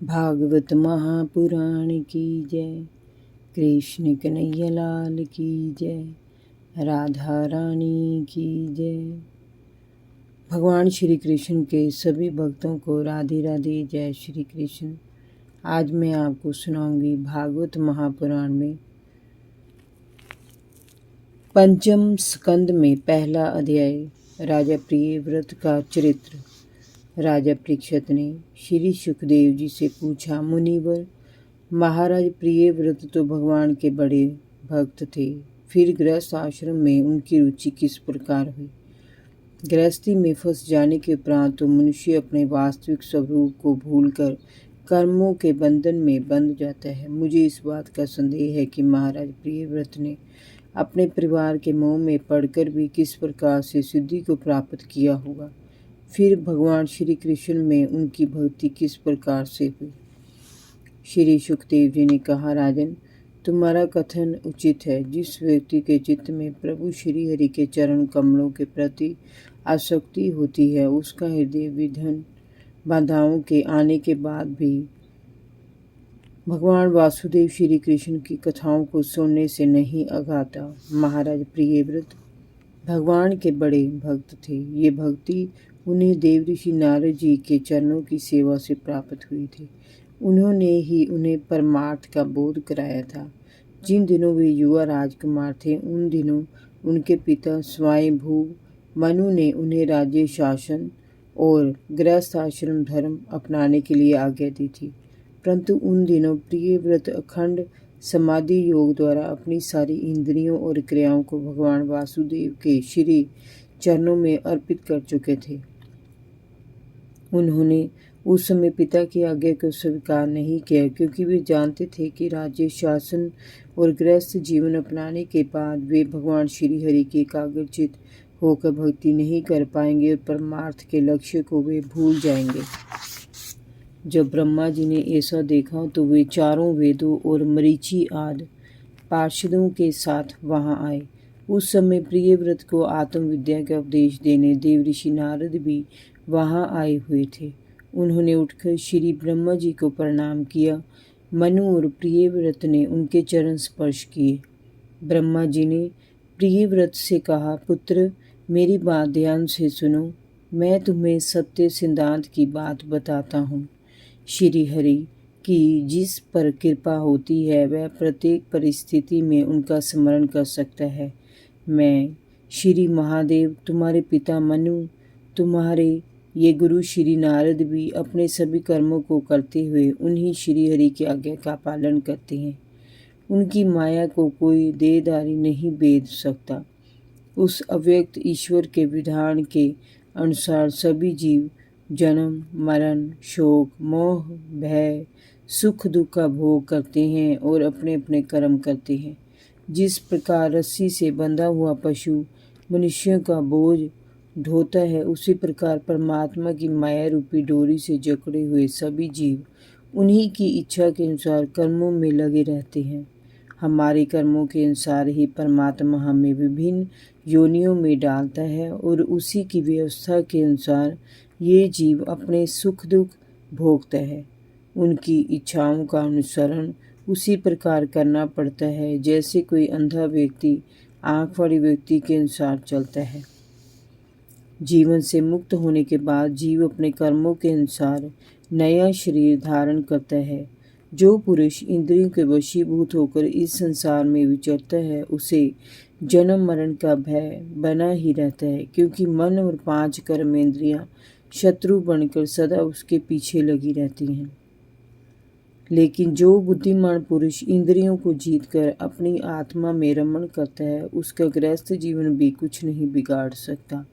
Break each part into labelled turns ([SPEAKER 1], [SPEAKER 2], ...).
[SPEAKER 1] भागवत महापुराण की जय। कृष्ण कन्हैया लाल की जय। राधा रानी की जय। भगवान श्री कृष्ण के सभी भक्तों को राधे राधे, जय श्री कृष्ण। आज मैं आपको सुनाऊंगी भागवत महापुराण में पंचम स्कंद में पहला अध्याय, राजा प्रियव्रत का चरित्र। राजा परीक्षित ने श्री सुखदेव जी से पूछा, मुनिवर, महाराज प्रियव्रत तो भगवान के बड़े भक्त थे, फिर गृहस्थ आश्रम में उनकी रुचि किस प्रकार हुई? गृहस्थी में फंस जाने के उपरांत तो मनुष्य अपने वास्तविक स्वरूप को भूलकर कर्मों के बंधन में बंध जाता है। मुझे इस बात का संदेह है कि महाराज प्रियव्रत ने अपने परिवार के मोह में पड़कर भी किस प्रकार से सिद्धि को प्राप्त किया होगा। फिर भगवान श्री कृष्ण में उनकी भक्ति किस प्रकार से हुई? श्री सुखदेव जी ने कहा, राजन, तुम्हारा कथन उचित है। जिस व्यक्ति के चित्त में प्रभु श्री हरि के चरण कमलों के प्रति आसक्ति होती है, उसका हृदय विघ्न बाधाओं के आने के बाद भी भगवान वासुदेव श्री कृष्ण की कथाओं को सुनने से नहीं अघाता। महाराज प्रियव्रत भगवान के बड़े भक्त थे। ये भक्ति उन्हें देव ऋषि नारद जी के चरणों की सेवा से प्राप्त हुई थी। उन्होंने ही उन्हें परमार्थ का बोध कराया था। जिन दिनों वे युवा राजकुमार थे, उन दिनों उनके पिता स्वयंभू मनु ने उन्हें राज्य शासन और गृहस्थ आश्रम धर्म अपनाने के लिए आज्ञा दी थी। परंतु उन दिनों प्रियव्रत अखंड समाधि योग द्वारा अपनी सारी इंद्रियों और क्रियाओं को भगवान वासुदेव के श्री चरणों में अर्पित कर चुके थे। उन्होंने उस समय पिता की आज्ञा को स्वीकार नहीं किया, क्योंकि वे जानते थे कि राज्य शासन और गृहस्थ जीवन अपनाने के बाद वे भगवान श्री हरि के एकाग्रचित होकर भक्ति नहीं कर पाएंगे और परमार्थ के लक्ष्य को वे भूल जाएंगे। जब ब्रह्मा जी ने ऐसा देखा तो वे चारों वेदों और मरीचि आदि पार्षदों के साथ वहां आए। उस समय प्रियव्रत को आत्मविद्या का उपदेश देने देव ऋषि नारद भी वहां आए हुए थे। उन्होंने उठकर श्री ब्रह्मा जी को प्रणाम किया। मनु और प्रियव्रत ने उनके चरण स्पर्श किए। ब्रह्मा जी ने प्रियव्रत से कहा, पुत्र, मेरी बात ध्यान से सुनो। मैं तुम्हें सत्य सिद्धांत की बात बताता हूँ। श्री हरि की जिस पर कृपा होती है, वह प्रत्येक परिस्थिति में उनका स्मरण कर सकता है। मैं श्री महादेव, तुम्हारे पिता मनु, तुम्हारे ये गुरु श्री नारद भी अपने सभी कर्मों को करते हुए उन्हीं श्री हरि की आज्ञा का पालन करते हैं। उनकी माया को कोई देहधारी नहीं भेद सकता। उस अव्यक्त ईश्वर के विधान के अनुसार सभी जीव जन्म मरण, शोक, मोह, भय, सुख दुख का भोग करते हैं और अपने अपने कर्म करते हैं। जिस प्रकार रस्सी से बंधा हुआ पशु मनुष्यों का बोझ ढोता है, उसी प्रकार परमात्मा की माया रूपी डोरी से जकड़े हुए सभी जीव उन्हीं की इच्छा के अनुसार कर्मों में लगे रहते हैं। हमारे कर्मों के अनुसार ही परमात्मा हमें विभिन्न योनियों में डालता है और उसी की व्यवस्था के अनुसार ये जीव अपने सुख दुख भोगता है। उनकी इच्छाओं का अनुसरण उसी प्रकार करना पड़ता है जैसे कोई अंधा व्यक्ति आँख वाले व्यक्ति के अनुसार चलता है। जीवन से मुक्त होने के बाद जीव अपने कर्मों के अनुसार नया शरीर धारण करता है। जो पुरुष इंद्रियों के वशीभूत होकर इस संसार में विचरता है, उसे जन्म मरण का भय बना ही रहता है, क्योंकि मन और 5 कर्मेंद्रियां शत्रु बनकर सदा उसके पीछे लगी रहती हैं। लेकिन जो बुद्धिमान पुरुष इंद्रियों को जीतकर अपनी आत्मा में रमण करता है, उसका गृहस्थ जीवन भी कुछ नहीं बिगाड़ सकता।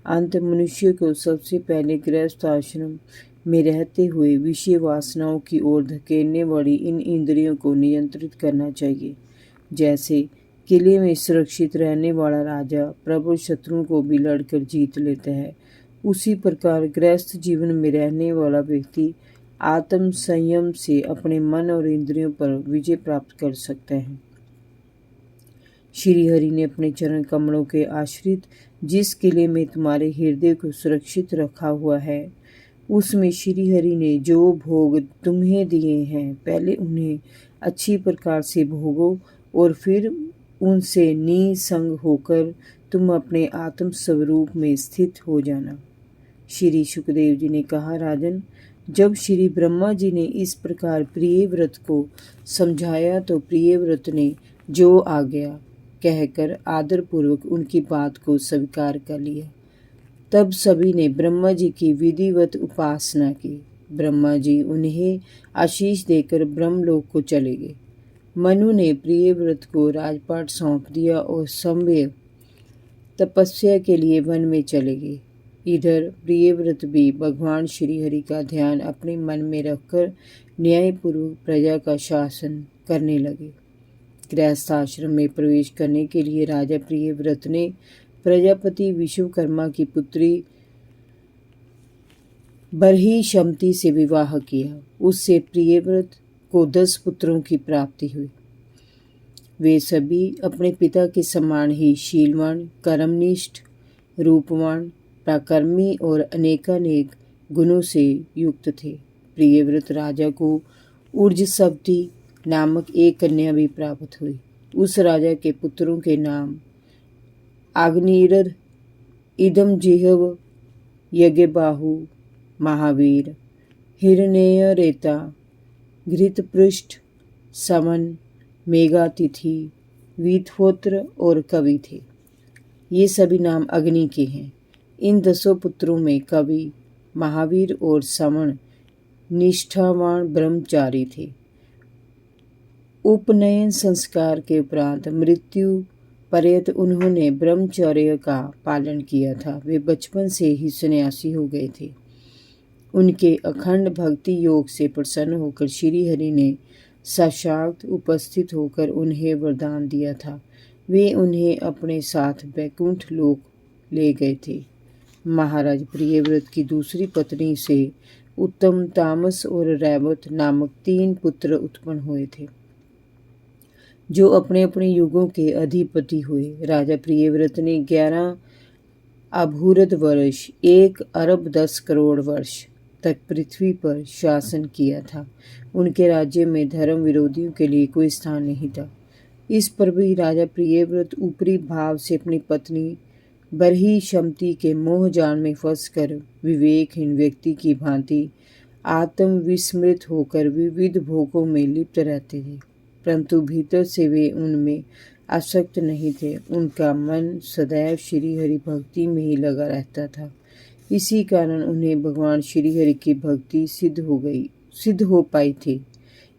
[SPEAKER 1] अंत मनुष्य को सबसे पहले गृहस्थ आश्रम में रहते हुए विषय वासनाओं की ओर धकेलने वाली इन इंद्रियों को नियंत्रित करना चाहिए। जैसे किले में सुरक्षित रहने वाला राजा प्रबल शत्रुओं को भी लड़कर जीत लेता है, उसी प्रकार गृहस्थ जीवन में रहने वाला व्यक्ति आत्म संयम से अपने मन और इंद्रियों पर विजय प्राप्त कर सकता है। श्री हरि ने अपने चरण कमलों के आश्रित जिस किले में तुम्हारे हृदय को सुरक्षित रखा हुआ है, उसमें श्रीहरि ने जो भोग तुम्हें दिए हैं, पहले उन्हें अच्छी प्रकार से भोगो और फिर उनसे निसंग होकर तुम अपने आत्म स्वरूप में स्थित हो जाना। श्री सुखदेव जी ने कहा, राजन, जब श्री ब्रह्मा जी ने इस प्रकार प्रियव्रत को समझाया तो प्रियव्रत ने जो आ गया कहकर आदरपूर्वक उनकी बात को स्वीकार कर लिया। तब सभी ने ब्रह्मा जी की विधिवत उपासना की। ब्रह्मा जी उन्हें आशीष देकर ब्रह्मलोक को चले गए। मनु ने प्रियव्रत को राजपाट सौंप दिया और सम्यक तपस्या के लिए वन में चले गए। इधर प्रियव्रत भी भगवान श्रीहरि का ध्यान अपने मन में रखकर न्यायपूर्वक प्रजा का शासन करने लगे। गृहस्थाश्रम में प्रवेश करने के लिए राजा प्रियव्रत ने प्रजापति विश्वकर्मा की पुत्री बर्हिशमती से विवाह किया। उससे प्रियव्रत को 10 पुत्रों की प्राप्ति हुई। वे सभी अपने पिता के समान ही शीलवान, कर्मनिष्ठ, रूपवान, पराक्रमी और अनेकानेक गुणों से युक्त थे। प्रियव्रत राजा को ऊर्जसवती नामक एक कन्या भी प्राप्त हुई। उस राजा के पुत्रों के नाम आग्नेयरथ, इदमजिह्व, यज्ञबाहु, महावीर, हिरण्यरेता, घृतपृष्ठ, समन, मेघातिथि, वीतहोत्र और कवि थे। ये सभी नाम अग्नि के हैं। इन 10 पुत्रों में कवि, महावीर और समन निष्ठावान ब्रह्मचारी थे। उपनयन संस्कार के उपरांत मृत्यु पर्यंत उन्होंने ब्रह्मचर्य का पालन किया था। वे बचपन से ही सन्यासी हो गए थे। उनके अखंड भक्ति योग से प्रसन्न होकर श्रीहरि ने साक्षात उपस्थित होकर उन्हें वरदान दिया था। वे उन्हें अपने साथ वैकुंठ लोक ले गए थे। महाराज प्रियव्रत की दूसरी पत्नी से उत्तम, तामस और रैवत नामक 3 पुत्र उत्पन्न हुए थे, जो अपने अपने युगों के अधिपति हुए। राजा प्रियव्रत ने 11 अभूरत वर्ष 1 अरब 10 करोड़ वर्ष तक पृथ्वी पर शासन किया था। उनके राज्य में धर्म विरोधियों के लिए कोई स्थान नहीं था। इस पर भी राजा प्रियव्रत ऊपरी भाव से अपनी पत्नी बर्हिशमती के मोह जाल में फंसकर विवेकहीन व्यक्ति की भांति आत्मविस्मृत होकर विविध भोगों में लिप्त रहते थे, परंतु भीतर से वे उनमें आसक्त नहीं थे। उनका मन सदैव श्रीहरि भक्ति में ही लगा रहता था। इसी कारण उन्हें भगवान श्रीहरि की भक्ति सिद्ध हो पाई थी।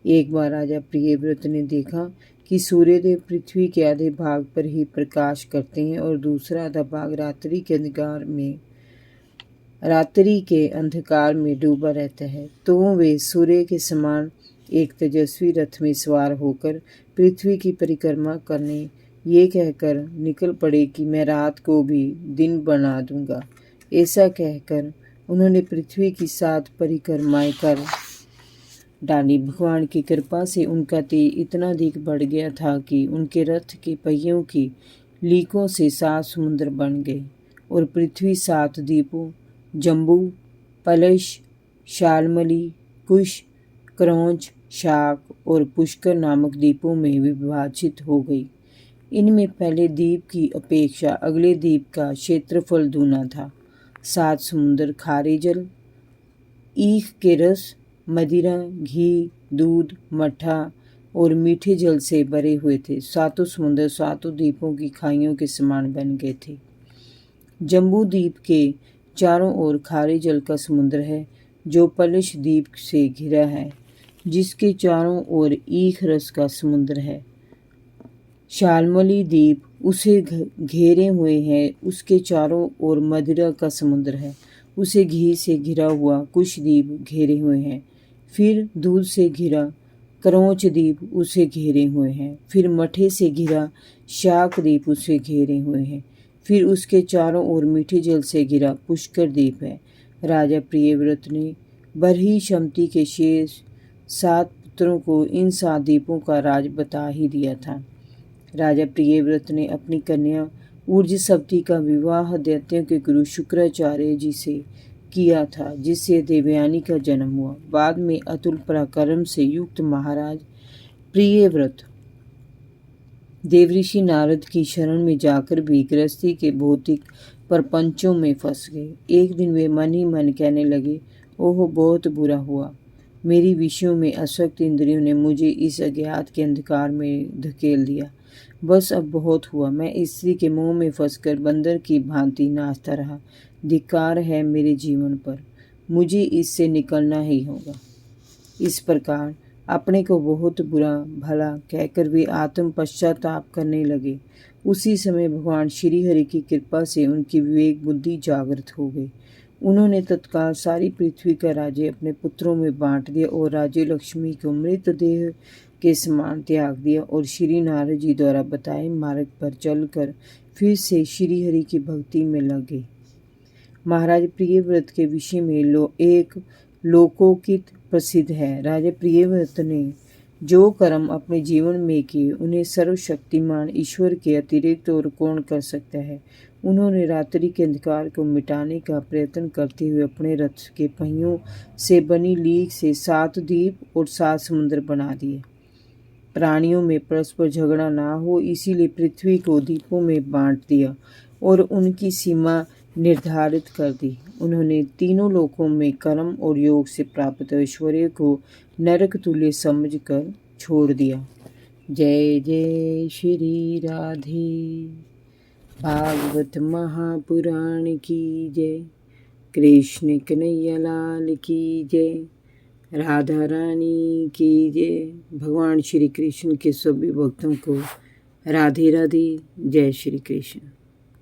[SPEAKER 1] एक बार राजा प्रियव्रत ने देखा कि सूर्यदेव पृथ्वी के आधे भाग पर ही प्रकाश करते हैं और दूसरा आधा भाग रात्रि के अंधकार में डूबा रहता है। तो वे सूर्य के समान एक तेजस्वी रथ में सवार होकर पृथ्वी की परिक्रमा करने ये कहकर निकल पड़े कि मैं रात को भी दिन बना दूंगा। ऐसा कहकर उन्होंने पृथ्वी की 7 परिक्रमाएं कर डाली। भगवान की कृपा से उनका तेज इतना अधिक बढ़ गया था कि उनके रथ के पहियों की लीकों से 7 समुद्र बन गए और पृथ्वी 7 द्वीपों जम्बू, पलश, शालमली, कुश, क्रौंच, शाक और पुष्कर नामक द्वीपों में विभाजित हो गई। इनमें पहले द्वीप की अपेक्षा अगले द्वीप का क्षेत्रफल दूना था। 7 समुद्र खारे जल, ईख के रस, मदिरा, घी, दूध, मट्ठा और मीठे जल से भरे हुए थे। 7 समुद्र 7 द्वीपों की खाइयों के समान बन गए थे। जम्बू द्वीप के चारों ओर खारे जल का समुद्र है, जो पलश द्वीप से घिरा है, जिसके चारों ओर ईख रस का समुद्र है। शालमली द्वीप उसे घेरे हुए है, उसके चारों ओर मदिरा का समुद्र है। उसे घी से घिरा हुआ कुश द्वीप घेरे हुए हैं। फिर दूध से घिरा क्रौंच द्वीप उसे घेरे हुए हैं। फिर मठे से घिरा शाक द्वीप उसे घेरे हुए हैं। फिर उसके चारों ओर मीठे जल से घिरा पुष्कर द्वीप है। राजा प्रियव्रत ने बर्हिशमती के शेष 7 पुत्रों को इन 7 द्वीपों का राज बता ही दिया था। राजा प्रियव्रत ने अपनी कन्या ऊर्जसवती का विवाह दैत्यों के गुरु शुक्राचार्य जी से किया था, जिससे देवयानी का जन्म हुआ। बाद में अतुल पराक्रम से युक्त महाराज प्रियव्रत देवऋषि नारद की शरण में जाकर भी गृहस्थी के भौतिक प्रपंचों में फंस गए। एक दिन वे मन ही मन कहने लगे, ओह बहुत बुरा हुआ, मेरी विषयों में आसक्त इंद्रियों ने मुझे इस अज्ञात के अंधकार में धकेल दिया। बस अब बहुत हुआ, मैं स्त्री के मोह में फंसकर बंदर की भांति नाचता रहा। धिक्कार है मेरे जीवन पर, मुझे इससे निकलना ही होगा। इस प्रकार अपने को बहुत बुरा भला कहकर वे आत्म पश्चाताप करने लगे। उसी समय भगवान श्री हरि की कृपा से उनकी विवेक बुद्धि जागृत हो गई। उन्होंने तत्काल सारी पृथ्वी का राज्य अपने पुत्रों में बांट दिया और राज्य लक्ष्मी को मृतदेह के समान त्याग दिया और श्री नारद जी द्वारा बताए मार्ग पर चलकर फिर से श्री हरि की भक्ति में लगे। महाराज प्रियव्रत के विषय में एक लोकोकित प्रसिद्ध है। राजा प्रियव्रत ने जो कर्म अपने जीवन में किए उन्हें सर्वशक्तिमान ईश्वर के अतिरिक्त और कौन कर सकता है। उन्होंने रात्रि के अंधकार को मिटाने का प्रयत्न करते हुए अपने रथ के पहियों से बनी लीक से 7 द्वीप और 7 समुद्र बना दिए। प्राणियों में परस्पर झगड़ा ना हो इसीलिए पृथ्वी को द्वीपों में बांट दिया और उनकी सीमा निर्धारित कर दी। उन्होंने तीनों लोकों में कर्म और योग से प्राप्त ऐश्वर्य को नरक तुल्य समझकर छोड़ दिया। जय जय श्री राधे। भागवत महापुराण की जय। कृष्ण कन्हैया लाल की जय। राधा रानी की जय। भगवान श्री कृष्ण के सभी भक्तों को राधे राधे। जय श्री कृष्ण।